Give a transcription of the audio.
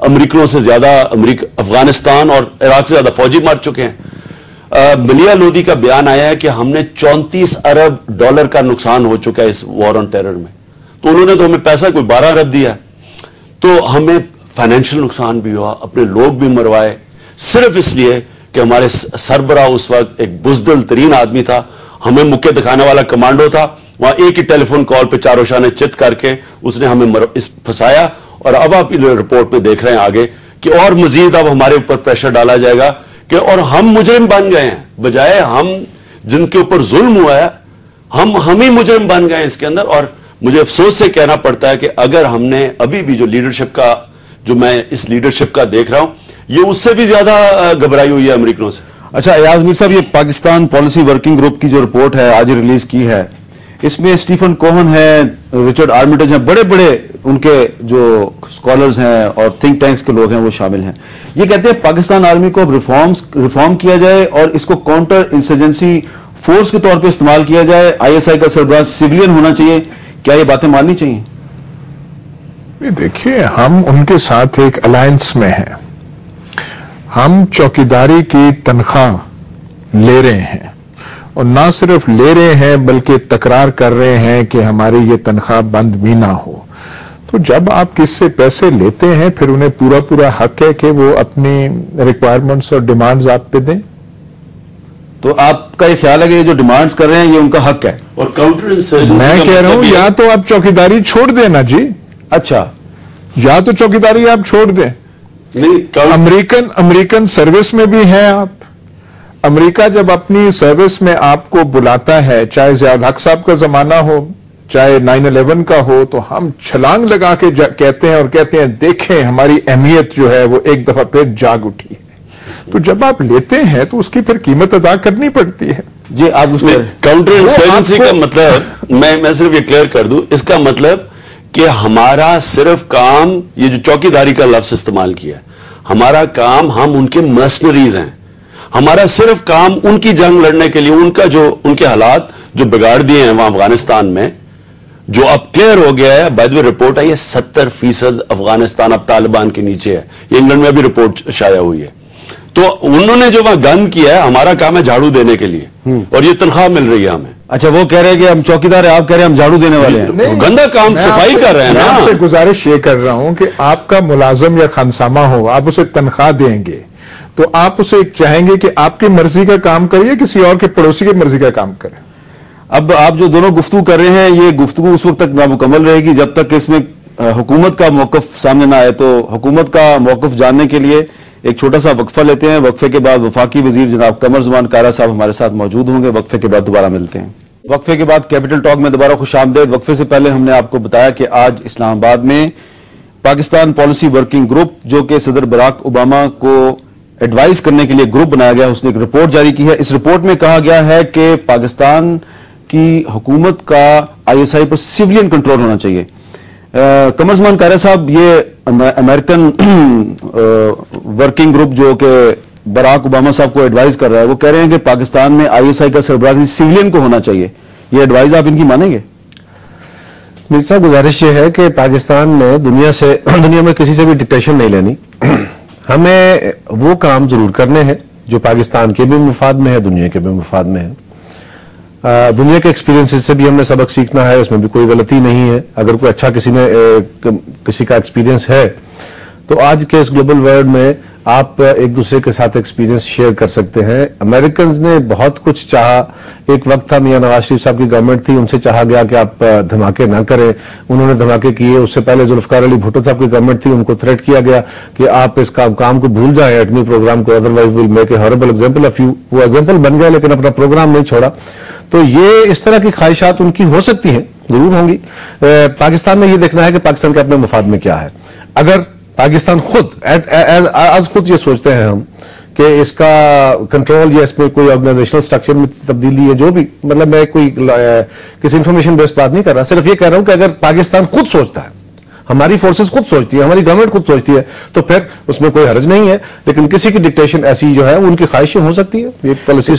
امریکنوں سے زیادہ افغانستان اور عراق سے زیادہ فوجی مر چکے ہیں. ملیہ لودھی کا بیان آیا ہے کہ ہم نے 34 ارب ڈالر کا نقصان ہو چکا ہے اس وار آن ٹیرر میں. تو انہوں نے تو ہمیں پیسہ کوئی 12 ارب دیا. تو ہمیں فائنینشل نقصان بھی ہوا, اپنے لوگ بھی مروائے, صرف اس لیے کہ ہمارے سربراہ اس وقت ایک بزدل ترین آدمی تھا, ہمیں مکے دکھانے والا کمانڈو تھا. وہاں ایک ہی ٹیلی فون کال پہ چاروں شانے چت کر کے اس نے ہمیں پھنسایا. اور اب آپ رپورٹ میں دیکھ رہے ہیں آگے کہ اور مزید اب ہمارے اوپر پریشر ڈالا جائے گا کہ اور ہم مجرم بن گئے ہیں, بجائے ہم جن کے اوپر ظلم ہوا ہے ہم ہی مجرم بن گئے ہیں اس کے اندر. اور مجھے افسوس سے کہنا پڑتا ہے کہ اگر ہم نے ابھی بھی جو لیڈرشپ کا جو میں اس لیڈرشپ کا دیکھ رہا ہوں یہ اس سے بھی زیادہ گھبرائی ہوئی ہے امریکنوں سے. اچھا ایاز میر صاحب, یہ پاکستان پالیسی ورکنگ گروپ کی جو رپورٹ ہے آج ریلیز کی ہے, اس میں اسٹیفن کوہن ہے, رچرڈ آرمیٹیج ہیں, بڑے بڑے ان کے جو اسکالرز ہیں اور تھنک ٹینکس کے لوگ ہیں وہ شامل ہیں. یہ کہتے ہیں پاکستان آرمی کو اب ریفارم کیا جائے اور اس کو کاؤنٹر انسرجنسی فورس کے طور پہ استعمال کیا جائے, آئی ایس آئی کا سربراہ سیویلین ہونا چاہیے. کیا یہ باتیں ماننی چاہیے؟ دیکھیے, ہم ان کے ساتھ ایک الائنس میں ہیں. ہم چوکیداری کی تنخواہ لے رہے ہیں اور نہ صرف لے رہے ہیں بلکہ تکرار کر رہے ہیں کہ ہماری یہ تنخواہ بند بھی نہ ہو. تو جب آپ کس سے پیسے لیتے ہیں پھر انہیں پورا حق ہے کہ وہ اپنی ریکوائرمنٹس اور ڈیمانڈز آپ پہ دیں. تو آپ کا یہ خیال ہے کہ یہ جو ڈیمانڈز کر رہے ہیں یہ ان کا حق ہے؟ اور کاؤنٹر انسرجنسی میں کہہ رہا ہوں یا تو آپ چوکیداری چھوڑ دیں نا جی. اچھا, یا تو چوکیداری آپ چھوڑ دیں. امریکن سروس میں بھی ہیں آپ. امریکہ جب اپنی سروس میں آپ کو بلاتا ہے, چاہے ضیاء الحق صاحب کا زمانہ ہو چاہے 9/11 کا ہو, تو ہم چھلانگ لگا کے کہتے ہیں اور کہتے ہیں دیکھیں ہماری اہمیت جو ہے وہ ایک دفعہ پھر جاگ اٹھی ہے. تو جب آپ لیتے ہیں تو اس کی پھر قیمت ادا کرنی پڑتی ہے. جی آپ اس میں کاؤنٹر انسرجنسی کا مطلب میں صرف یہ کلیئر کر دوں, اس کا مطلب کہ ہمارا صرف کام, یہ جو چوکیداری کا لفظ استعمال کیا, ہمارا کام, ہم ان کے مرسنریز ہیں. ہمارا صرف کام ان کی جنگ لڑنے کے لیے ان کے حالات جو بگاڑ دیے ہیں وہاں افغانستان میں, جو اب کلیئر ہو گیا ہے. بائی دی وے رپورٹ آئی ہے 70% افغانستان اب طالبان کے نیچے ہے. یہ انگلینڈ میں بھی رپورٹ شائع ہوئی ہے. تو انہوں نے جو وہاں گند کیا ہے, ہمارا کام ہے جھاڑو دینے کے لیے اور یہ تنخواہ مل رہی ہے ہمیں. اچھا, وہ کہہ رہے ہیں کہ ہم چوکیدار ہیں, آپ کہہ رہے ہیں ہم جھاڑو دینے والے ہیں. گندا کام صفائی کر رہے ہیں نا. میں آپ سے گزارش یہ کر رہا ہوں کہ آپ کا ملازم یا خانسامہ ہو, آپ اسے تنخواہ دیں گے تو آپ اسے چاہیں گے کہ آپ کی مرضی کا کام کرے, کسی اور کے پڑوسی کی مرضی کا کام کرے. اب آپ جو دونوں گفتگو کر رہے ہیں یہ گفتگو اس وقت تک نامکمل رہے گی جب تک کہ اس میں حکومت کا موقف سامنے نہ آئے. تو حکومت کا موقف جاننے کے لیے ایک چھوٹا سا وقفہ لیتے ہیں. وقفے کے بعد وفاقی وزیر جناب قمر زمان کارا صاحب ہمارے ساتھ موجود ہوں گے. وقفے کے بعد دوبارہ ملتے ہیں. وقفے کے بعد کیپٹل ٹاک میں دوبارہ خوش آمدید. وقفے سے پہلے ہم نے آپ کو بتایا کہ آج اسلام آباد میں پاکستان پالیسی ورکنگ گروپ, جو کہ صدر براک اوباما کو ایڈوائز کرنے کے لیے گروپ بنایا گیا, اس نے ایک رپورٹ جاری کی ہے. اس رپورٹ میں کہا گیا ہے کہ پاکستان کی حکومت کا I S I per civilian control ہونا چاہیے. قمر زمان کارا صاحب, یہ امریکن ورکنگ گروپ جو کہ براک اوباما صاحب کو ایڈوائز کر رہا ہے, وہ کہہ رہے ہیں کہ پاکستان میں آئی ایس آئی کا سربراہ سیویلین کو ہونا چاہیے. یہ ایڈوائز آپ ان کی مانیں گے؟ میری صاحب گزارش یہ ہے کہ پاکستان نے دنیا میں کسی سے بھی ڈکٹیشن نہیں لینی. ہمیں وہ کام ضرور کرنے ہیں جو پاکستان کے بھی مفاد میں ہے, دنیا کے بھی مفاد میں ہے. دنیا کے ایکسپیرینس سے بھی ہم نے سبق سیکھنا ہے, اس میں بھی کوئی غلطی نہیں ہے. اگر کوئی اچھا کسی کا ایکسپیرینس ہے تو آج کے اس گلوبل ورلڈ میں آپ ایک دوسرے کے ساتھ ایکسپیرینس شیئر کر سکتے ہیں. امریکنز نے بہت کچھ چاہا. ایک وقت تھا میاں نواز شریف صاحب کی گورنمنٹ تھی, ان سے چاہا گیا کہ آپ دھماکے نہ کریں, انہوں نے دھماکے کیے. اس سے پہلے ذوالفقار علی بھٹو صاحب کی گورنمنٹ تھی, ان کو تھریٹ کیا گیا کہ آپ اس کام کو بھول جائیں, ایٹمی پروگرام کو, otherwise will make a herbal example of you. وہ ایگزامپل بن گیا لیکن اپنا پروگرام نہیں چھوڑا. تو یہ اس طرح کی خواہشات ان کی ہو سکتی ہیں, ضرور ہوں گی. پاکستان میں یہ دیکھنا ہے کہ پاکستان کے اپنے مفاد میں کیا ہے. اگر پاکستان خود یہ سوچتے ہیں ہم کہ اس کا کنٹرول یا اس میں کوئی آرگنائزیشنل سٹرکچر میں تبدیلی ہے, جو بھی, مطلب میں کوئی کسی انفارمیشن بیس بات نہیں کر رہا, صرف یہ کہہ رہا ہوں کہ اگر پاکستان خود سوچتا ہے, ہماری فورسز خود سوچتی ہے, ہماری گورنمنٹ خود سوچتی ہے, تو پھر اس میں کوئی حرج نہیں ہے. لیکن کسی کی ڈکٹیشن ایسی جو ہے ان کی خواہشیں ہو سکتی ہے. یہ پالیسی